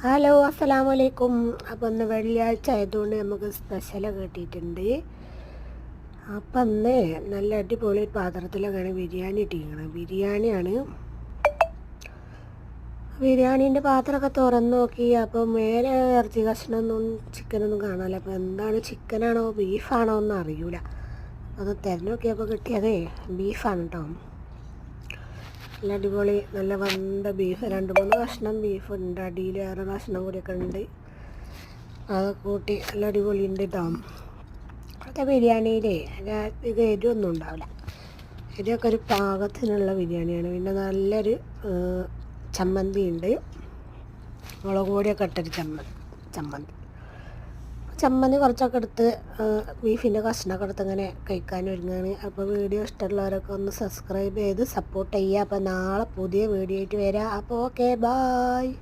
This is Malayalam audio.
ഹലോ അസ്സലാമു അലൈക്കും. അപ്പോൾ ഇന്ന് വെള്ളിയാഴ്ച ആയതുകൊണ്ട് നമുക്ക് സ്പെഷ്യൽ കിട്ടിയിട്ടുണ്ട്. അപ്പം ഇന്ന് നല്ല അടിപൊളി പാത്രത്തിലൊക്കെയാണ് ബിരിയാണി ഇട്ടിരിക്കുന്നത്. ബിരിയാണീൻ്റെ പാത്രമൊക്കെ തുറന്ന് നോക്കി. അപ്പോൾ മേലെ ഇറച്ചി കഷ്ണമൊന്നും ചിക്കനൊന്നും കാണാനില്ല. അപ്പോൾ എന്താണ്, ചിക്കനാണോ ബീഫാണോ എന്ന് അറിയില്ല. അത് തിരഞ്ഞു നോക്കിയപ്പോൾ കിട്ടിയതേ ബീഫാണ് കേട്ടോ. നല്ല അടിപൊളി നല്ല വന്ന ബീഫ്, 2-3 കഷ്ണം ബീഫ് ഉണ്ട്. അടിയിൽ വേറെ കഷ്ണം കൂടിയൊക്കെ ഉണ്ട്. അത് കൂട്ടി നല്ല അടിപൊളി ഉണ്ട് കേട്ടോ. അവിടുത്തെ ബിരിയാണിയിലേ ഇത് എരിവൊന്നും ഉണ്ടാവില്ല. എരിവൊക്കെ ഒരു പാകത്തിനുള്ള ബിരിയാണിയാണ്. പിന്നെ നല്ലൊരു ചമ്മന്തി ഉണ്ട്, മുളക് പൊടിയൊക്കെ ഇട്ടൊരു ചമ്മന്തി കുറച്ചൊക്കെ എടുത്ത് ബീഫിൻ്റെ കഷ്ണമൊക്കെ എടുത്ത് ഇങ്ങനെ കഴിക്കാൻ ഒരുങ്ങുകയാണ്. അപ്പോൾ വീഡിയോ ഇഷ്ടമുള്ളവരൊക്കെ ഒന്ന് സബ്സ്ക്രൈബ് ചെയ്ത് സപ്പോർട്ട് ചെയ്യുക. അപ്പോൾ നാളെ പുതിയ വീഡിയോ ആയിട്ട് വരാം. അപ്പോൾ ഓക്കെ, ബായ്.